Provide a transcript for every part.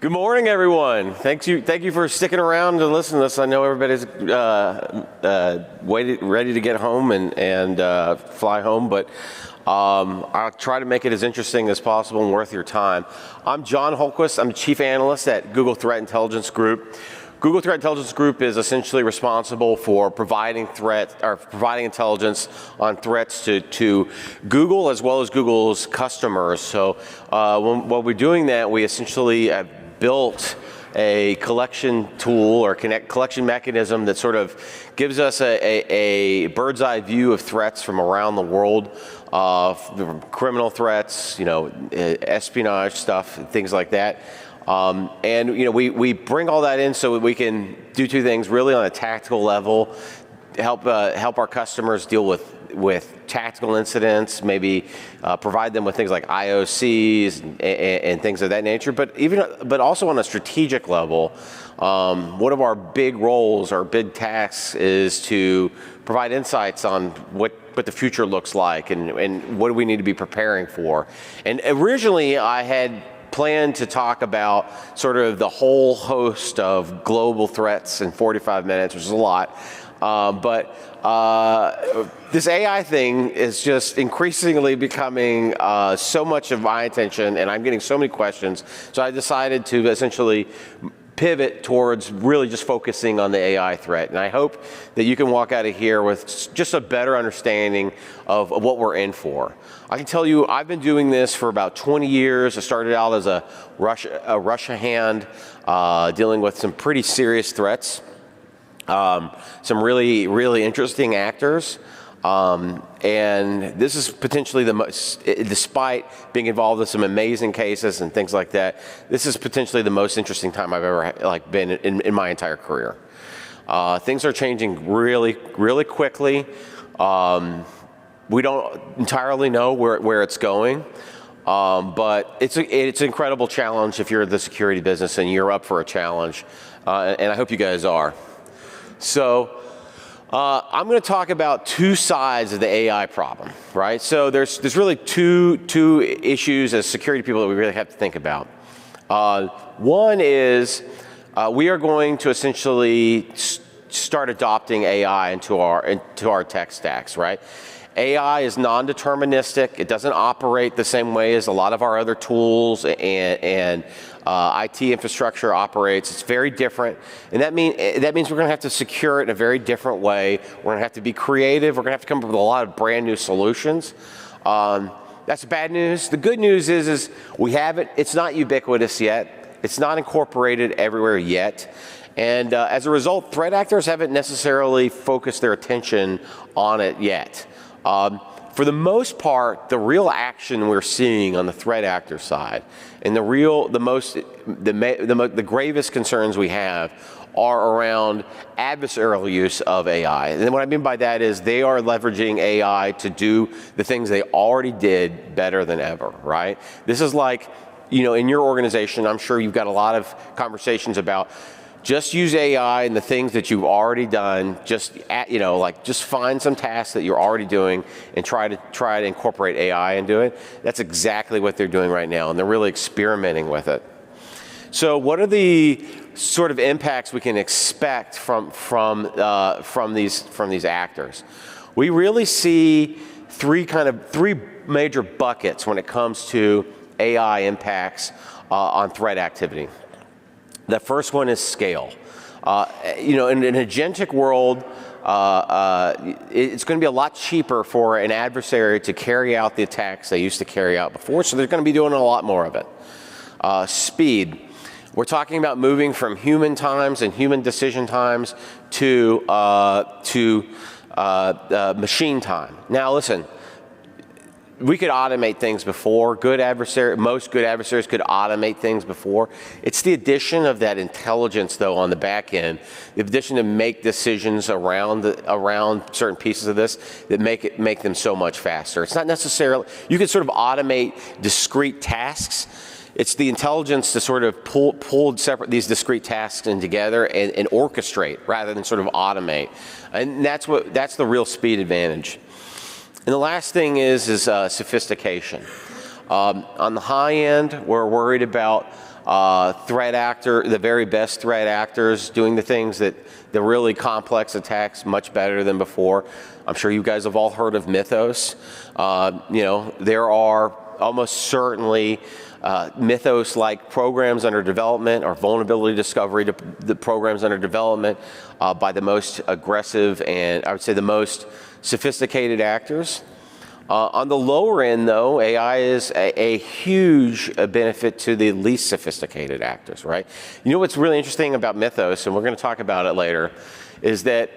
Good morning, everyone. Thank you for sticking around to listen to this. I know everybody's ready to get home and fly home, but I'll try to make it as interesting as possible and worth your time. I'm John Hultquist. I'm the Chief Analyst at Google Threat Intelligence Group. Google Threat Intelligence Group is essentially responsible for providing intelligence on threats to Google as well as Google's customers. So while we're doing that, we essentially have built a collection tool or collection mechanism that sort of gives us a bird's eye view of threats from around the world, criminal threats, espionage stuff, things like that. We bring all that in so that we can do two things really on a tactical level, help our customers deal with tactical incidents, maybe provide them with things like IOCs and things of that nature, but also on a strategic level. One of our big roles, our big tasks, is to provide insights on what the future looks like and what do we need to be preparing for. And originally I had planned to talk about sort of the whole host of global threats in 45 minutes, which is a lot. But this AI thing is just increasingly becoming so much of my attention, and I'm getting so many questions. So I decided to essentially pivot towards really just focusing on the AI threat. And I hope that you can walk out of here with just a better understanding of what we're in for. I can tell you, I've been doing this for about 20 years. I started out as a Russia hand, dealing with some pretty serious threats. Some really, really interesting actors. And this is potentially the most, despite being involved in some amazing cases and things like that, this is potentially the most interesting time I've ever been in my entire career. Things are changing really, really quickly. We don't entirely know where it's going, but it's an incredible challenge if you're in the security business and you're up for a challenge, and I hope you guys are. So I'm going to talk about two sides of the AI problem, right? So there's really two issues as security people that we really have to think about. One is we are going to essentially start adopting AI into our tech stacks, right? AI is non-deterministic. It doesn't operate the same way as a lot of our other tools and IT infrastructure operates. It's very different, and that means we're going to have to secure it in a very different way. We're going to have to be creative. We're going to have to come up with a lot of brand new solutions. That's the bad news. The good news is we have it. It's not ubiquitous yet. It's not incorporated everywhere yet. And as a result, threat actors haven't necessarily focused their attention on it yet. For the most part, the real action we're seeing on the threat actor side, and the gravest concerns we have are around adversarial use of AI. And what I mean by that is they are leveraging AI to do the things they already did better than ever, right? This is like, in your organization, I'm sure you've got a lot of conversations about just use AI and the things that you've already done. Just find some tasks that you're already doing and try to incorporate AI into it. That's exactly what they're doing right now, and they're really experimenting with it. So, what are the sort of impacts we can expect from these actors? We really see three major buckets when it comes to AI impacts on threat activity. The first one is scale. In an agentic world, it's going to be a lot cheaper for an adversary to carry out the attacks they used to carry out before, so they're going to be doing a lot more of it. Speed. We're talking about moving from human times and human decision times to machine time. Now, listen. We could automate things before. Most good adversaries could automate things before. It's the addition of that intelligence, though, on the back end, the addition to make decisions around certain pieces of this that make them so much faster. It's not necessarily, you can sort of automate discrete tasks. It's the intelligence to sort of pull separate these discrete tasks in together and orchestrate rather than sort of automate. And that's the real speed advantage. And the last thing is sophistication. On the high end, we're worried about the very best threat actors doing the things that the really complex attacks much better than before. I'm sure you guys have all heard of Mythos. There are almost certainly Mythos-like programs under development or vulnerability discovery to the programs under development by the most aggressive and I would say the most sophisticated actors. On the lower end, though, AI is a huge benefit to the least sophisticated actors, right? You know what's really interesting about Mythos, and we're going to talk about it later, is that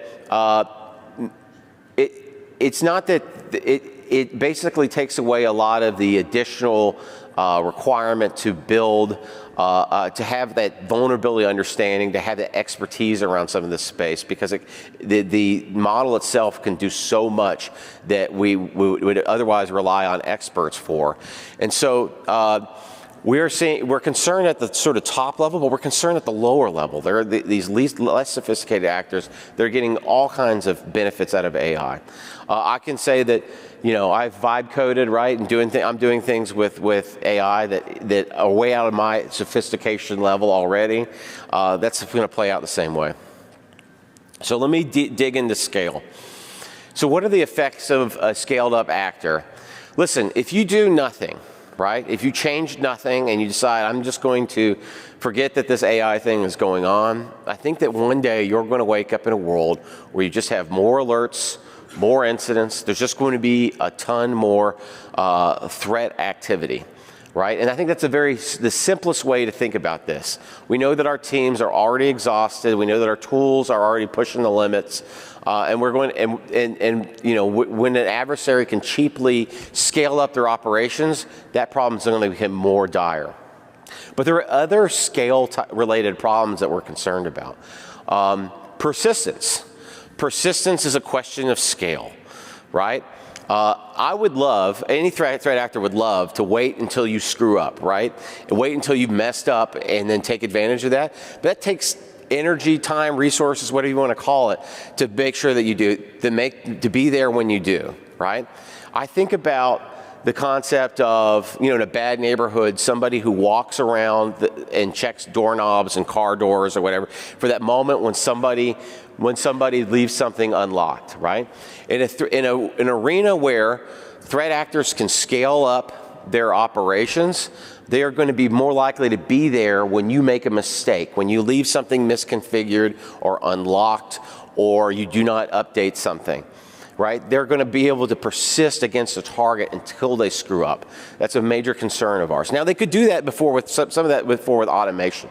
it's not that it basically takes away a lot of the additional requirement to build, to have that vulnerability understanding, to have the expertise around some of this space, because the model itself can do so much that we would otherwise rely on experts for. And so we're concerned at the sort of top level, but we're concerned at the lower level. There are these less sophisticated actors that are getting all kinds of benefits out of AI. I can say that, I've vibe coded, right, and I'm doing things with AI that are way out of my sophistication level already. That's going to play out the same way. So let me dig into scale. So what are the effects of a scaled up actor? Listen, if you do nothing, right, if you change nothing and you decide, I'm just going to forget that this AI thing is going on, I think that one day you're going to wake up in a world where you just have more alerts, more incidents. There's just going to be a ton more threat activity, right? And I think that's the simplest way to think about this. We know that our teams are already exhausted. We know that our tools are already pushing the limits. And we're going, when an adversary can cheaply scale up their operations, that problem is going to become more dire. But there are other scale-related problems that we're concerned about. Persistence. Persistence is a question of scale, right? I would love, any threat actor would love to wait until you screw up, right? And wait until you've messed up and then take advantage of that. But that takes energy, time, resources, whatever you want to call it, to make sure that you do, to be there when you do, right? I think about the concept of, in a bad neighborhood, somebody who walks around and checks doorknobs and car doors or whatever, for that moment when somebody leaves something unlocked, right? In an arena where threat actors can scale up their operations, they are going to be more likely to be there when you make a mistake, when you leave something misconfigured or unlocked, or you do not update something, right? They're going to be able to persist against a target until they screw up. That's a major concern of ours. Now, they could do that before with some of that before with automation.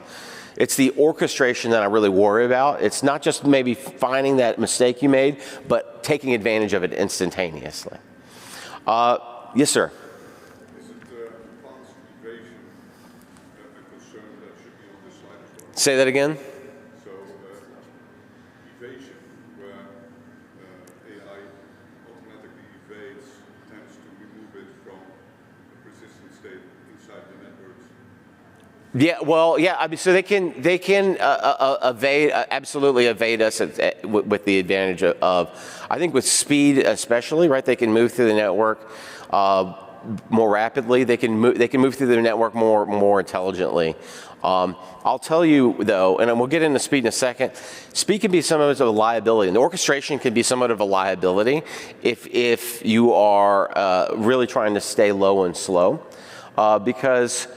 It's the orchestration that I really worry about. It's not just maybe finding that mistake you made, but taking advantage of it instantaneously. Yes, sir. Is it advanced evasion a concern that should be on this slide as well? Say that again. So evasion, where AI automatically evades, tends to remove it from a persistent state inside the networks. Yeah, well, yeah. I mean, so they can evade, absolutely evade us with the advantage of, I think, with speed especially, right? They can move through the network more rapidly. They can move through the network more intelligently. I'll tell you though, and we'll get into speed in a second. Speed can be somewhat of a liability, and the orchestration can be somewhat of a liability if you are really trying to stay low and slow, because.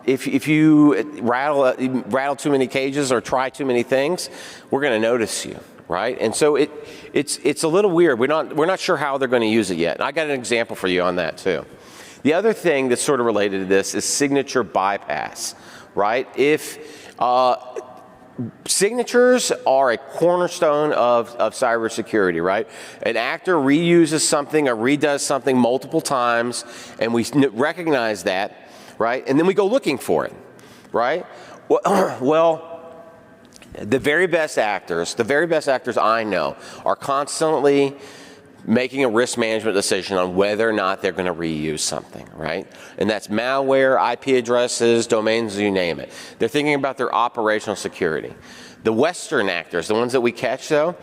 If you rattle too many cages or try too many things, we're going to notice you, right? And so it's a little weird. We're not sure how they're going to use it yet. And I got an example for you on that too. The other thing that's sort of related to this is signature bypass, right? If signatures are a cornerstone of cybersecurity, right? An actor reuses something or redoes something multiple times, and we recognize that. Right? And then we go looking for it, right? Well, the very best actors I know are constantly making a risk management decision on whether or not they're going to reuse something, right? And that's malware, IP addresses, domains, you name it. They're thinking about their operational security. The Western actors, the ones that we catch though,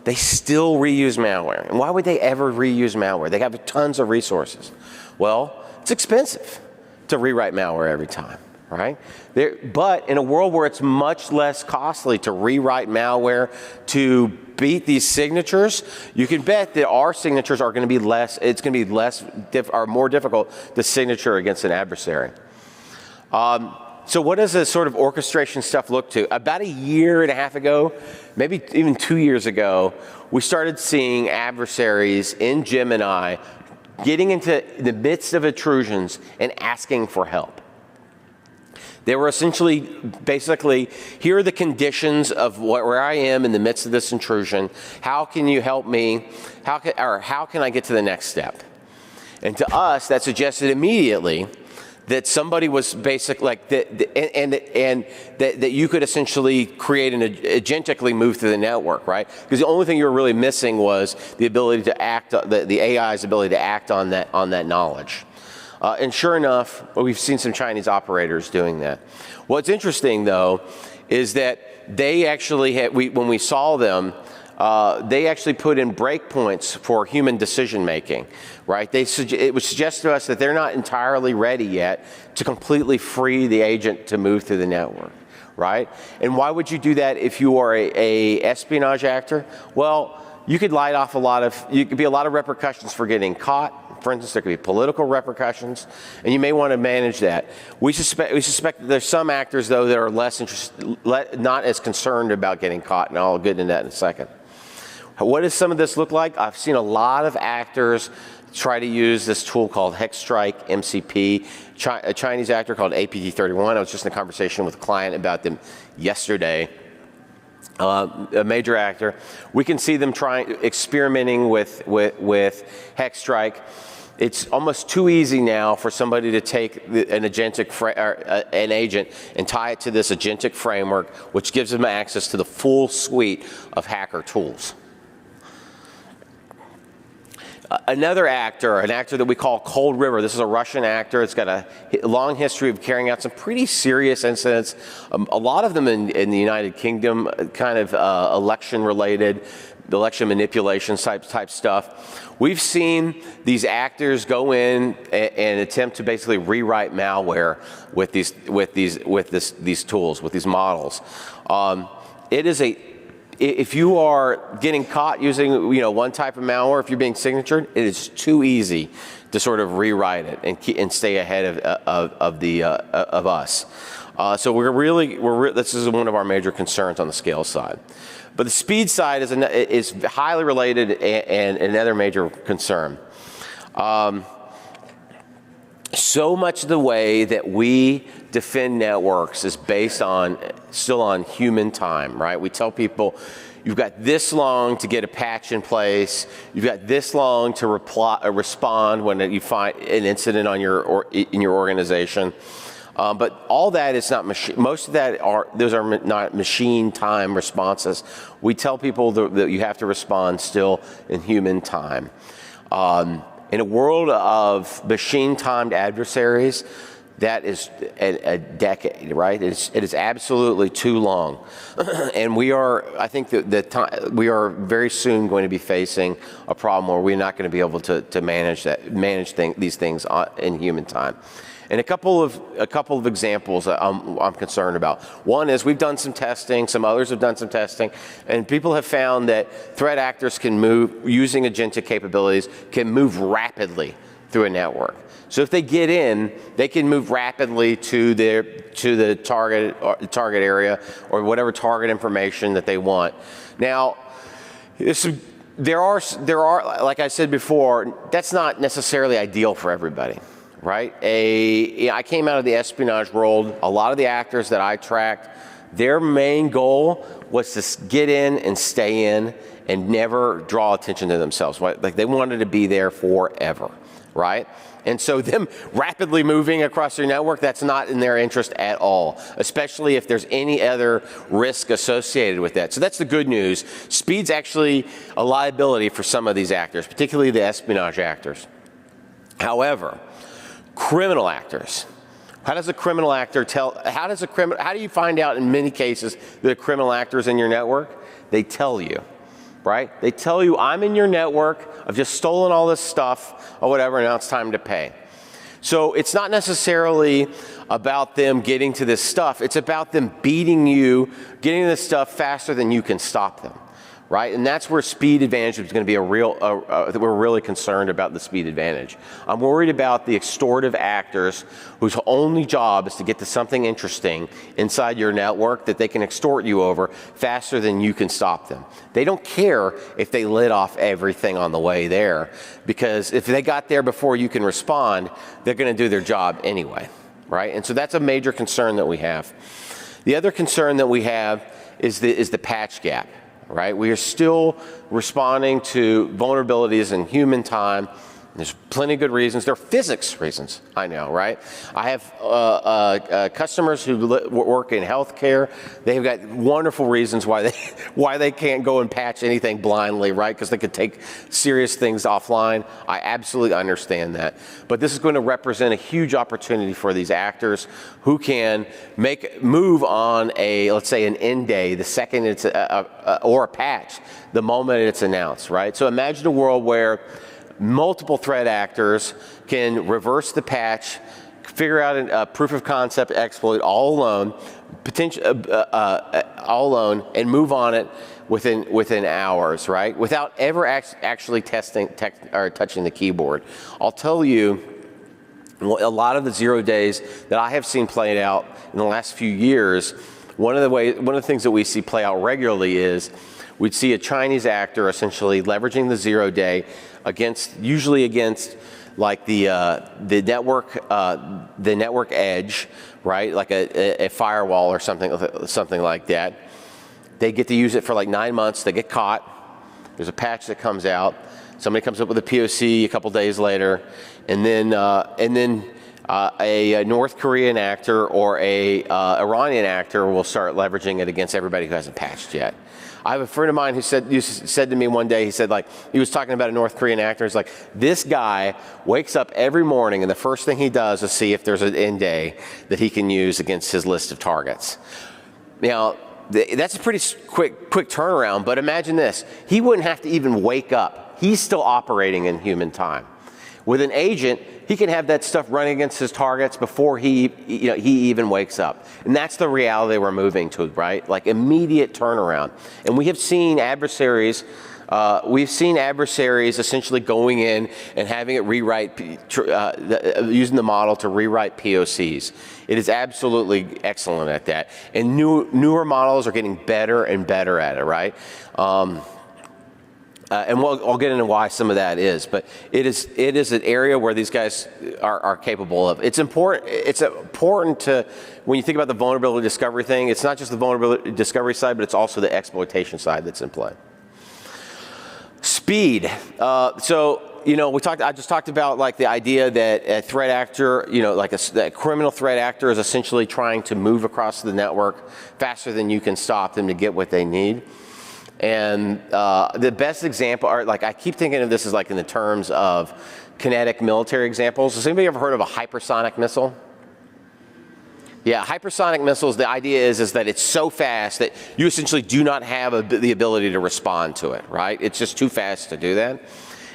they still reuse malware. And why would they ever reuse malware? They have tons of resources. Well, it's expensive to rewrite malware every time, right? But in a world where it's much less costly to rewrite malware to beat these signatures, you can bet that our signatures are going to be less. It's going to be more difficult to signature against an adversary. So what does this sort of orchestration stuff look to? About a year and a half ago, maybe even 2 years ago, we started seeing adversaries in Gemini getting into the midst of intrusions and asking for help. They were basically, here are the conditions of where I am in the midst of this intrusion. How can you help me? How can I get to the next step? And to us, that suggested immediately that somebody was that you could essentially create and agentically move through the network, right? Because the only thing you were really missing was the ability to act, the AI's ability to act on that knowledge. And sure enough, we've seen some Chinese operators doing that. What's interesting, though, is that they actually had, when we saw them, they actually put in breakpoints for human decision making, right? It would suggest to us that they're not entirely ready yet to completely free the agent to move through the network, right? And why would you do that if you are a espionage actor? Well, you could be a lot of repercussions for getting caught. For instance, there could be political repercussions, and you may want to manage that. We suspect that there's some actors, though, that are not as concerned about getting caught, and I'll get into that in a second. What does some of this look like? I've seen a lot of actors try to use this tool called Hexstrike MCP. A Chinese actor called APT31. I was just in a conversation with a client about them yesterday. A major actor. We can see them experimenting with Hexstrike. It's almost too easy now for somebody to take an agent and tie it to this agentic framework, which gives them access to the full suite of hacker tools. Another actor, an actor that we call Cold River. This is a Russian actor. It's got a long history of carrying out some pretty serious incidents. A lot of them in the United Kingdom, kind of election-related, election manipulation type stuff. We've seen these actors go in and attempt to basically rewrite malware with these tools, with these models. If you are getting caught using one type of malware, if you're being signatured, it is too easy to sort of rewrite it and stay ahead of us. So this is one of our major concerns on the scale side. But the speed side is highly related and another major concern. So much of the way that we defend networks is based still on human time, right? We tell people, you've got this long to get a patch in place. You've got this long to respond when you find an incident in your organization. But all that is not machine. Most of those are not machine time responses. We tell people that you have to respond still in human time. In a world of machine-timed adversaries, that is a decade, right? It is absolutely too long. And I think that we are very soon going to be facing a problem where we're not going to be able to manage these things in human time. And a couple of examples I'm concerned about. One is we've done some testing, some others have done some testing, and people have found that threat actors can move, using agentic capabilities, can move rapidly through a network. So if they get in, they can move rapidly to the target area or whatever target information that they want. Now, there are, like I said before, that's not necessarily ideal for everybody. Right? I came out of the espionage world. A lot of the actors that I tracked, their main goal was to get in and stay in and never draw attention to themselves. Right? Like they wanted to be there forever, right? And so them rapidly moving across their network, that's not in their interest at all, especially if there's any other risk associated with that. So that's the good news. Speed's actually a liability for some of these actors, particularly the espionage actors. However, criminal actors. How does a criminal actor how do you find out in many cases that a criminal actor is in your network? They tell you, right? They tell you, I'm in your network, I've just stolen all this stuff or whatever, and now it's time to pay. So it's not necessarily about them getting to this stuff. It's about them beating you, getting this stuff faster than you can stop them, right? And that's where speed advantage is going to be we're really concerned about the speed advantage. I'm worried about the extortive actors whose only job is to get to something interesting inside your network that they can extort you over faster than you can stop them. They don't care if they lit off everything on the way there, because if they got there before you can respond, they're going to do their job anyway, right? And so that's a major concern that we have. The other concern that we have is the patch gap. Right? We are still responding to vulnerabilities in human time. There's plenty of good reasons. There are physics reasons, I know, right? I have customers who work in healthcare. They've got wonderful reasons why they can't go and patch anything blindly, right? Because they could take serious things offline. I absolutely understand that. But this is going to represent a huge opportunity for these actors who can move on let's say an end day, the second it's or a patch, the moment it's announced, right? So imagine a world where multiple threat actors can reverse the patch, figure out a proof of concept exploit all alone, and move on it within hours, right? Without ever actually touching the keyboard. I'll tell you, a lot of the 0 days that I have seen played out in the last few years, one of the things that we see play out regularly is we'd see a Chinese actor essentially leveraging the 0 day usually against like the network edge, right? Like a firewall or something like that. They get to use it for like 9 months. They get caught. There's a patch that comes out. Somebody comes up with a POC a couple days later, and then a North Korean actor or a Iranian actor will start leveraging it against everybody who hasn't patched yet. I have a friend of mine who said to me one day, he said, like, he was talking about a North Korean actor. He's like, this guy wakes up every morning and the first thing he does is see if there's an end day that he can use against his list of targets. Now, that's a pretty quick turnaround, but imagine this. He wouldn't have to even wake up. He's still operating in human time. With an agent, he can have that stuff running against his targets before he even wakes up. And that's the reality we're moving to, right? Like immediate turnaround. And we have seen adversaries essentially going in and having it rewrite, using the model to rewrite POCs. It is absolutely excellent at that. And newer models are getting better and better at it, right? And I'll get into why some of that is, but it is an area where these guys are capable of. It's important to, when you think about the vulnerability discovery thing, it's not just the vulnerability discovery side, but it's also the exploitation side that's in play. Speed. So I just talked about like the idea that a threat actor, like a criminal threat actor is essentially trying to move across the network faster than you can stop them to get what they need. And the best example are, like, I keep thinking of this as like in the terms of kinetic military examples. Has anybody ever heard of a hypersonic missile? Yeah, hypersonic missiles, the idea is that it's so fast that you essentially do not have the ability to respond to it, right? It's just too fast to do that.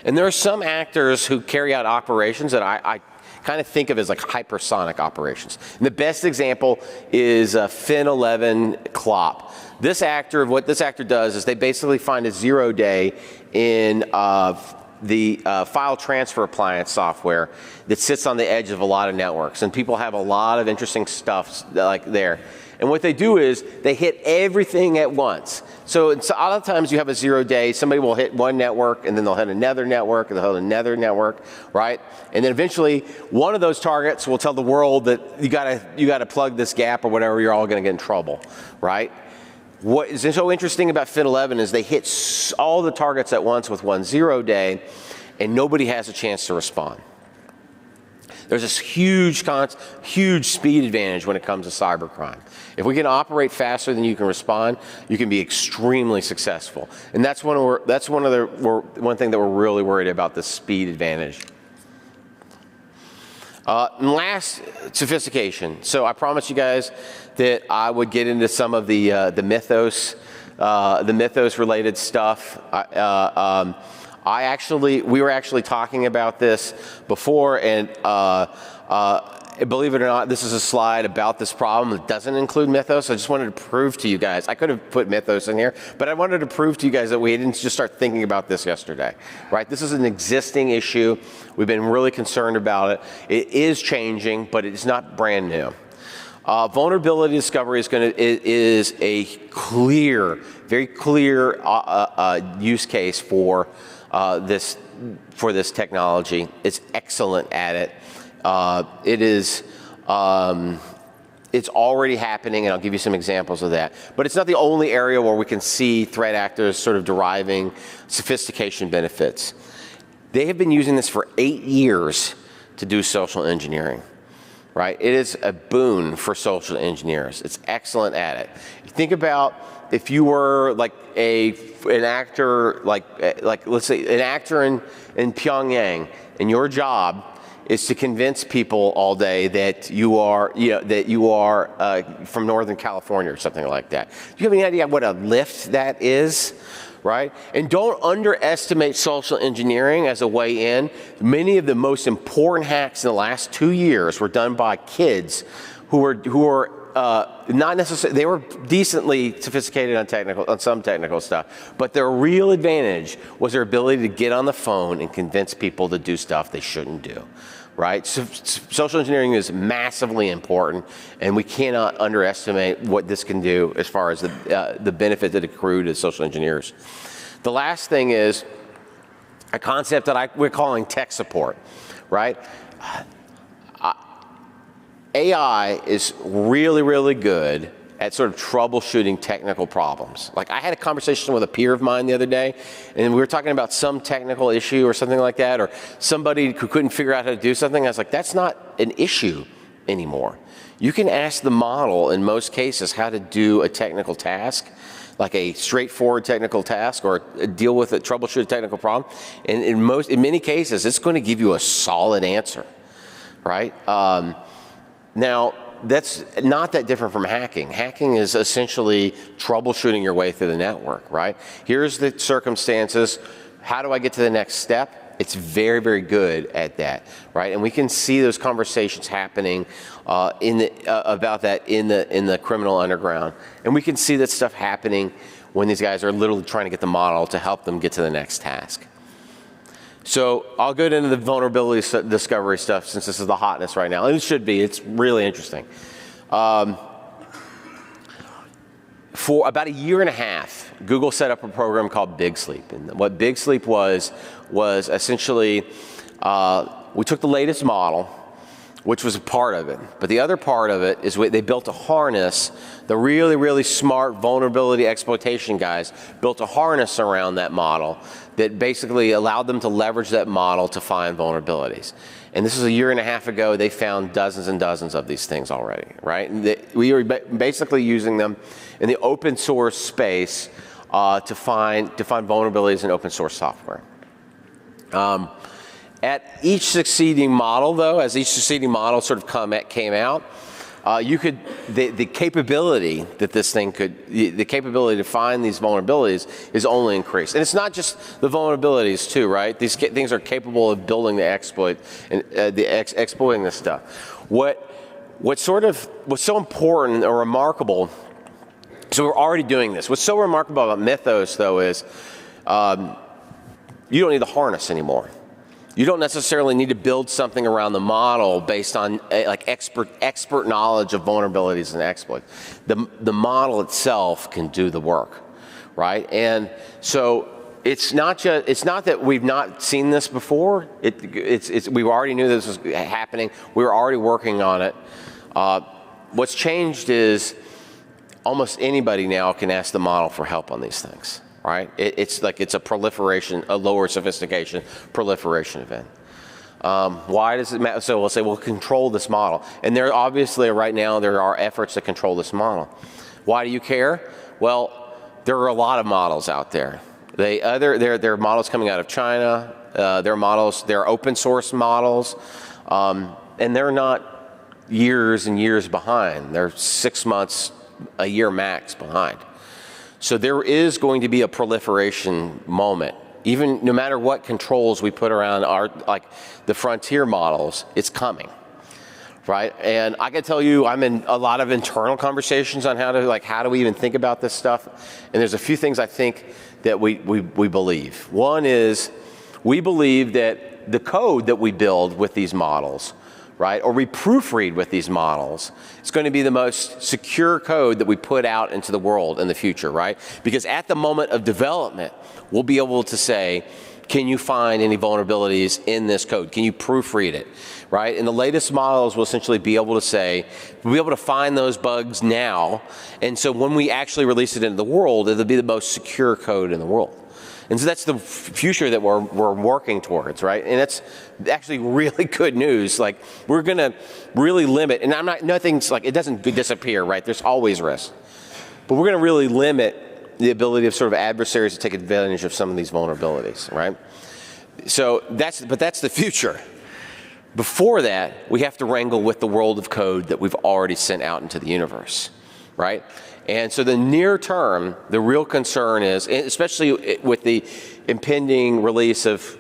And there are some actors who carry out operations that I kind of think of as like hypersonic operations. And the best example is Fin11 CLOP. What this actor does is they basically find a 0 day in the file transfer appliance software that sits on the edge of a lot of networks, and people have a lot of interesting stuff like there. And what they do is they hit everything at once. So a lot of times you have a 0 day, somebody will hit one network, and then they'll hit another network, and they'll hit another network, right? And then eventually one of those targets will tell the world that you gotta plug this gap or whatever, you're all gonna get in trouble, right? What is so interesting about Fin11 is they hit all the targets at once with one 0 day, and nobody has a chance to respond. There's this huge speed advantage when it comes to cybercrime. If we can operate faster than you can respond, you can be extremely successful. And that's one thing that we're really worried about, the speed advantage. And last, sophistication. So I promised you guys that I would get into some of the mythos related stuff. We were actually talking about this before, and believe it or not, this is a slide about this problem that doesn't include Mythos. I just wanted to prove to you guys. I could have put Mythos in here, but I wanted to prove to you guys that we didn't just start thinking about this yesterday, right? This is an existing issue. We've been really concerned about it. It is changing, but it's not brand new. Vulnerability discovery is a clear, very clear use case for this technology. It's excellent at it. It's already happening, and I'll give you some examples of that. But it's not the only area where we can see threat actors sort of deriving sophistication benefits. They have been using this for 8 years to do social engineering, right? It is a boon for social engineers. It's excellent at it. You think about if you were like an actor, like let's say an actor in Pyongyang, and your job is to convince people all day that you are from Northern California or something like that. Do you have any idea what a lift that is? Right? And don't underestimate social engineering as a way in. Many of the most important hacks in the last 2 years were done by kids who were not necessarily, they were decently sophisticated on some technical stuff, but their real advantage was their ability to get on the phone and convince people to do stuff they shouldn't do. Right? So, social engineering is massively important, and we cannot underestimate what this can do as far as the benefit that accrue to social engineers. The last thing is a concept that we're calling tech support, right? AI is really, really good at sort of troubleshooting technical problems. Like I had a conversation with a peer of mine the other day, and we were talking about some technical issue or something like that, or somebody who couldn't figure out how to do something. I was like, that's not an issue anymore. You can ask the model in most cases how to do a technical task, like a straightforward technical task, or deal with a troubleshoot a technical problem. And in many cases, it's going to give you a solid answer, right? Now, that's not that different from hacking. Hacking is essentially troubleshooting your way through the network, right? Here's the circumstances. How do I get to the next step? It's very, very good at that, right? And we can see those conversations happening about that in the criminal underground. And we can see that stuff happening when these guys are literally trying to get the model to help them get to the next task. So I'll go into the vulnerability discovery stuff since this is the hotness right now. And it should be. It's really interesting. For about 1.5 years, Google set up a program called Big Sleep. And what Big Sleep was essentially, we took the latest model, which was a part of it. But the other part of it is they built a harness. The really, really smart vulnerability exploitation guys built a harness around that model that basically allowed them to leverage that model to find vulnerabilities. And this was 1.5 years ago. They found dozens and dozens of these things already, right? And we were basically using them in the open source space to find vulnerabilities in open source software. At each succeeding model, though, as each succeeding model sort of came out, the capability that this thing the capability to find these vulnerabilities is only increased. And it's not just the vulnerabilities too, right? These things are capable of building the exploit and exploiting this stuff. What's so important or remarkable, so we're already doing this. What's so remarkable about Mythos, though, is you don't need the harness anymore. You don't necessarily need to build something around the model based on like expert knowledge of vulnerabilities and exploits. The model itself can do the work, right? And so it's not that we've not seen this before. We already knew this was happening. We were already working on it. What's changed is almost anybody now can ask the model for help on these things. Right? It's a proliferation, a lower sophistication proliferation event. Why does it matter? So we'll say, well, control this model. And there obviously right now there are efforts to control this model. Why do you care? Well, there are a lot of models out there. There are models coming out of China. They're open source models, and they're not years and years behind. They're 6 months, a year max behind. So there is going to be a proliferation moment even no matter what controls we put around like the frontier models, it's coming. Right, and I can tell you, I'm in a lot of internal conversations on how do we even think about this stuff. And there's a few things I think that we believe. One is we believe that the code that we build with these models, right, or we proofread with these models, it's going to be the most secure code that we put out into the world in the future, right? Because at the moment of development, we'll be able to say, can you find any vulnerabilities in this code? Can you proofread it, right? And the latest models will essentially be able to say, we'll be able to find those bugs now. And so when we actually release it into the world, it'll be the most secure code in the world. And so that's the future that we're working towards, right? And that's actually really good news. Like, we're gonna really limit, and nothing's like, it doesn't disappear, right? There's always risk. But we're gonna really limit the ability of sort of adversaries to take advantage of some of these vulnerabilities, right? So that's the future. Before that, we have to wrangle with the world of code that we've already sent out into the universe, right? And so the near term, the real concern is, especially with the impending release of,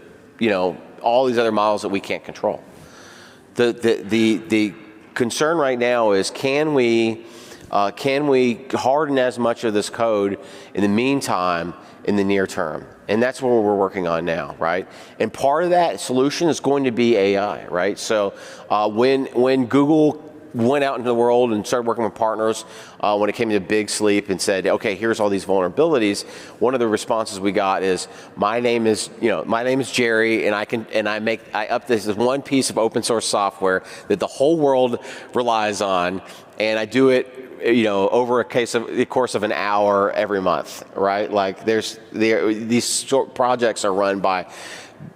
all these other models that we can't control. The concern right now is, can we harden as much of this code in the meantime in the near term? And that's what we're working on now, right? And part of that solution is going to be AI, right? So when Google went out into the world and started working with partners when it came to Big Sleep and said, okay, here's all these vulnerabilities, one of the responses we got is, my name is Jerry, and I up this one piece of open source software that the whole world relies on, and I do it over the course of an hour every month, right? Like these short projects are run by,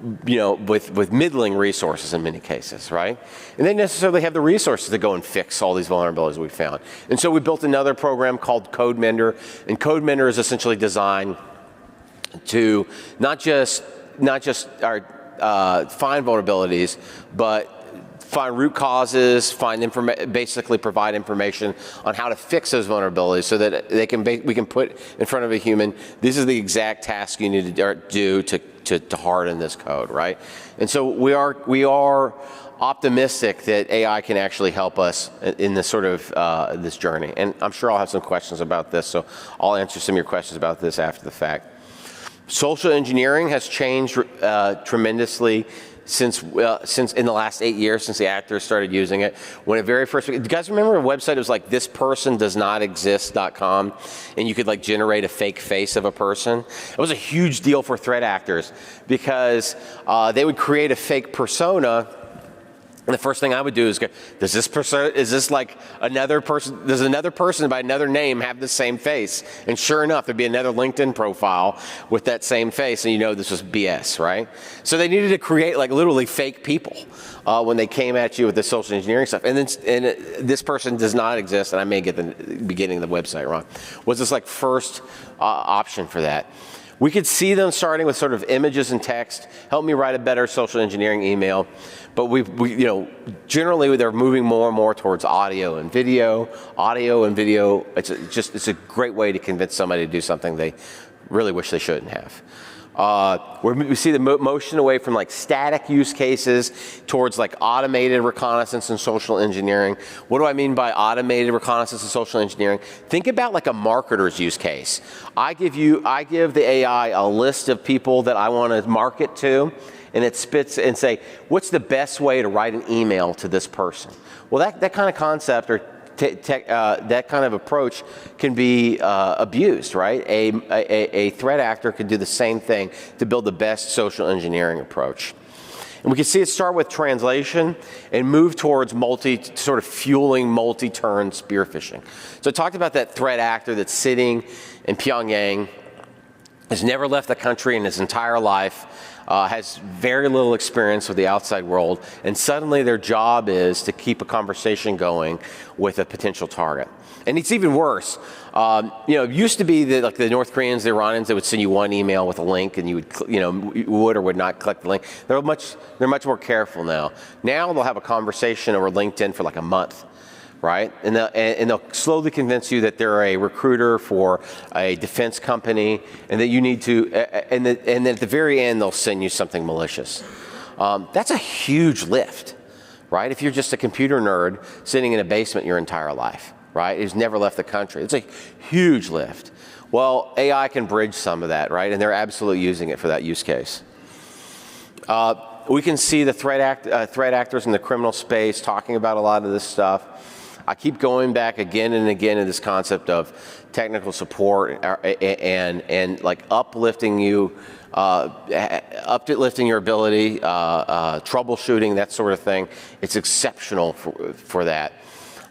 with middling resources in many cases, right? And they necessarily have the resources to go and fix all these vulnerabilities we found. And so we built another program called CodeMender, and CodeMender is essentially designed to not just find vulnerabilities, but find root causes, basically provide information on how to fix those vulnerabilities so that we can put in front of a human, this is the exact task you need to do to harden this code, right? And so we are optimistic that AI can actually help us in this sort of this journey. And I'm sure I'll have some questions about this, so I'll answer some of your questions about this after the fact. Social engineering has changed tremendously since in the last 8 years, since the actors started using it. When it very first, do you guys remember a website? It was like thispersondoesnotexist.com, and you could like generate a fake face of a person. It was a huge deal for threat actors because they would create a fake persona. And the first thing I would do is go, is this like another person, does another person by another name have the same face? And sure enough, there'd be another LinkedIn profile with that same face, and this was BS, right? So they needed to create like literally fake people when they came at you with the social engineering stuff. And this person does not exist, and I may get the beginning of the website wrong, was this like first option for that. We could see them starting with sort of images and text, help me write a better social engineering email. But generally they're moving more and more towards audio and video. Audio and video, it's a great way to convince somebody to do something they really wish they shouldn't have. We see the motion away from like static use cases towards like automated reconnaissance and social engineering. What do I mean by automated reconnaissance and social engineering? Think about like a marketer's use case. I give the AI a list of people that I want to market to, and it spits and say, what's the best way to write an email to this person? Well, that kind of concept or that kind of approach can be abused, right? A threat actor could do the same thing to build the best social engineering approach. And we can see it start with translation and move towards sort of fueling multi-turn spear phishing. So I talked about that threat actor that's sitting in Pyongyang, has never left the country in his entire life, has very little experience with the outside world, and suddenly their job is to keep a conversation going with a potential target. And it's even worse. It used to be that like the North Koreans, the Iranians, they would send you one email with a link, and you would or would not click the link. They're much more careful now. Now they'll have a conversation over LinkedIn for like a month, right? And they'll slowly convince you that they're a recruiter for a defense company, and that you need to, and then at the very end they'll send you something malicious. That's a huge lift, right? If you're just a computer nerd sitting in a basement your entire life, right? Who's never left the country. It's a huge lift. Well, AI can bridge some of that, right? And they're absolutely using it for that use case. We can see the threat actors in the criminal space talking about a lot of this stuff. I keep going back again and again to this concept of technical support and like uplifting your ability, troubleshooting, that sort of thing. It's exceptional for that.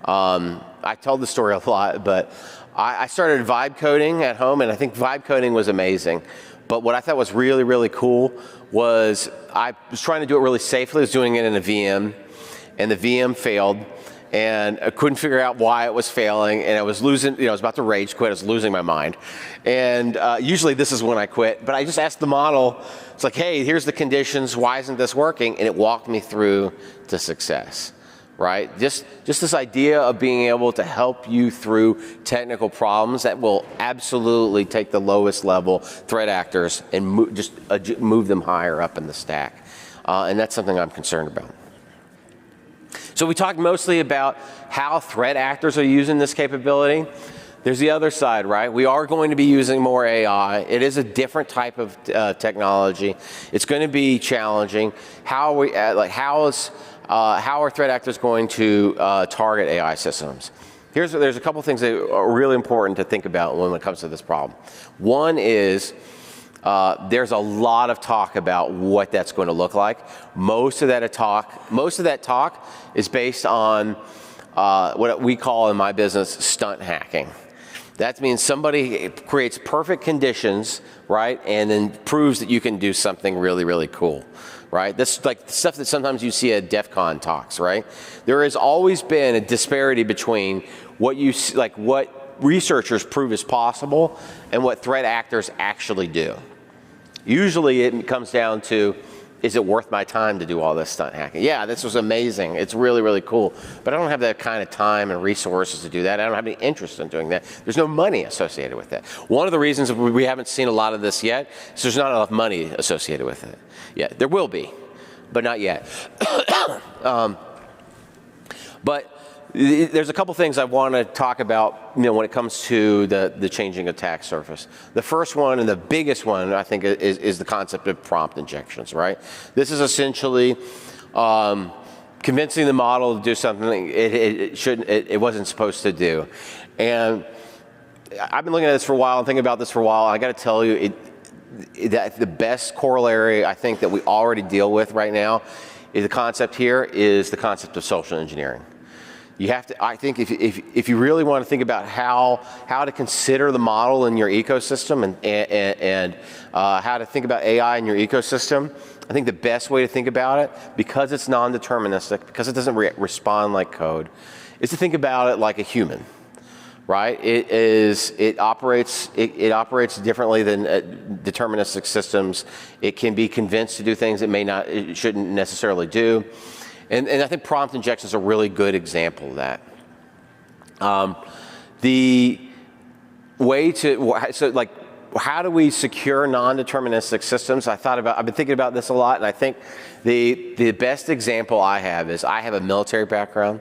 I tell the story a lot, but I started vibe coding at home, and I think vibe coding was amazing. But what I thought was really, really cool was I was trying to do it really safely. I was doing it in a VM, and the VM failed. And I couldn't figure out why it was failing, and I was losing, I was about to rage quit, I was losing my mind. And usually this is when I quit, but I just asked the model, it's like, hey, here's the conditions, why isn't this working? And it walked me through to success, right? Just this idea of being able to help you through technical problems that will absolutely take the lowest level threat actors and move them higher up in the stack. And that's something I'm concerned about. So we talked mostly about how threat actors are using this capability. There's the other side, right? We are going to be using more AI. It is a different type of technology. It's going to be challenging. How are threat actors going to target AI systems? There's a couple things that are really important to think about when it comes to this problem. One is there's a lot of talk about what that's going to look like. Most of that talk is based on what we call in my business stunt hacking. That means somebody creates perfect conditions, right, and then proves that you can do something really, really cool, right? That's like the stuff that sometimes you see at DEF CON talks, right? There has always been a disparity between what researchers prove is possible and what threat actors actually do. Usually it comes down to, is it worth my time to do all this stunt hacking? Yeah, this was amazing. It's really, really cool. But I don't have that kind of time and resources to do that. I don't have any interest in doing that. There's no money associated with that. One of the reasons we haven't seen a lot of this yet is there's not enough money associated with it. Yeah, there will be, but not yet. But there's a couple things I want to talk about, when it comes to the changing attack surface. The first one and the biggest one, I think, is the concept of prompt injections, right? This is essentially convincing the model to do something it wasn't supposed to do. And I've been looking at this for a while and thinking about this for a while. I got to tell you, that the best corollary I think that we already deal with right now is the concept here is the concept of social engineering. You have to, I think if you really want to think about how to consider the model in your ecosystem and how to think about AI in your ecosystem, I think the best way to think about it, because it's non-deterministic, because it doesn't respond like code, is to think about it like a human, right? It operates differently than deterministic systems. It can be convinced to do things it shouldn't necessarily do. And I think prompt injection is a really good example of that. The way how do we secure non-deterministic systems? I've been thinking about this a lot, and I think the best example I have is I have a military background,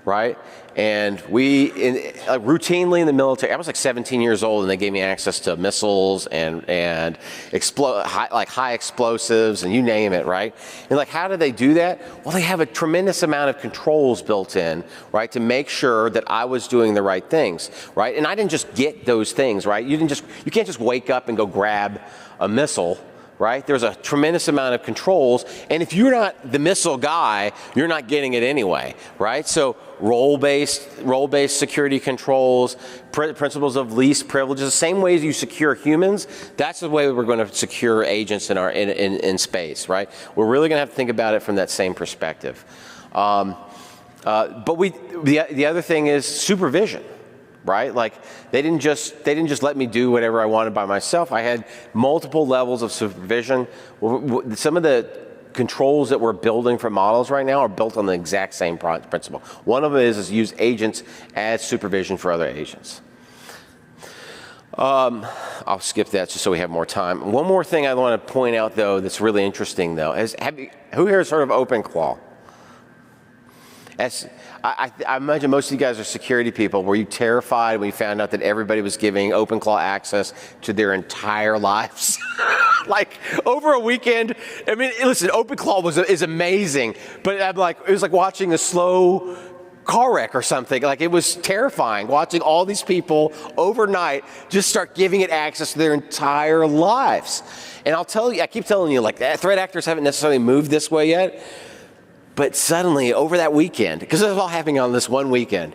right? And routinely in the military, I was like 17 years old, and they gave me access to missiles and high explosives and you name it, right? And how do they do that? Well, they have a tremendous amount of controls built in, right, to make sure that I was doing the right things, right? And I didn't just get those things, right? You can't just wake up and go grab a missile, right? There's a tremendous amount of controls, and if you're not the missile guy, you're not getting it anyway, right? So role-based security controls, principles of least privileges, the same ways you secure humans, that's the way we're going to secure agents in space, right? We're really going to have to think about it from that same perspective. But the other thing is supervision. Right? They didn't just let me do whatever I wanted by myself. I had multiple levels of supervision. Some of the controls that we're building for models right now are built on the exact same principle. One of them is use agents as supervision for other agents. I'll skip that just so we have more time. One more thing I want to point out, though, that's really interesting, though, is who here has heard of OpenClaw? I imagine most of you guys are security people. Were you terrified when you found out that everybody was giving OpenClaw access to their entire lives? Like, over a weekend, I mean, listen, OpenClaw is amazing, but I'm like, it was like watching a slow car wreck or something. Like, it was terrifying watching all these people overnight just start giving it access to their entire lives. And I'll tell you, I keep telling you, like, threat actors haven't necessarily moved this way yet, but suddenly over that weekend, because it was all happening on this one weekend,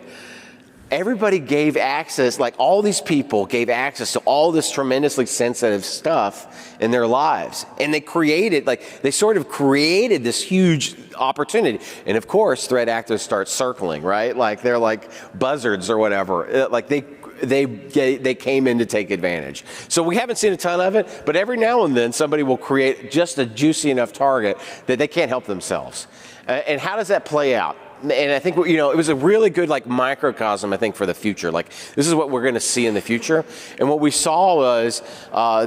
everybody gave access, like all these people gave access to all this tremendously sensitive stuff in their lives. And they sort of created this huge opportunity. And of course, threat actors start circling, right? Like they're like buzzards or whatever. Like they came in to take advantage. So we haven't seen a ton of it, but every now and then somebody will create just a juicy enough target that they can't help themselves. And how does that play out? And I think, it was a really good microcosm, I think, for the future. Like, this is what we're going to see in the future. And what we saw was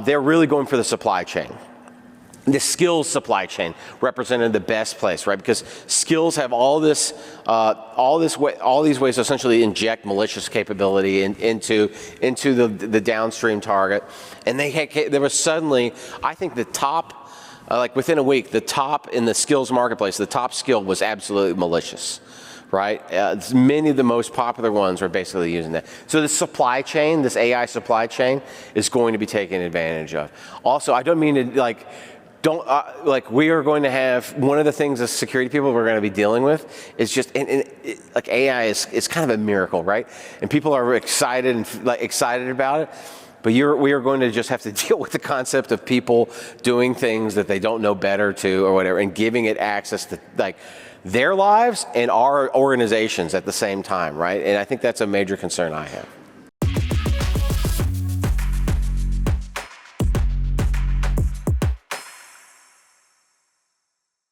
they're really going for the supply chain. The skills supply chain represented the best place, right? Because skills have all these ways to essentially inject malicious capability into the downstream target. And there was suddenly, I think, the top. Within a week, the top in the skills marketplace, the top skill was absolutely malicious, right? Many of the most popular ones are basically using that. So the supply chain, this AI supply chain, is going to be taken advantage of. Also, I don't mean to we are going to have, one of the things as security people we're going to be dealing with is just, AI is kind of a miracle, right? And people are excited about it. But we are going to just have to deal with the concept of people doing things that they don't know better to or whatever, and giving it access to their lives and our organizations at the same time, right? And I think that's a major concern I have.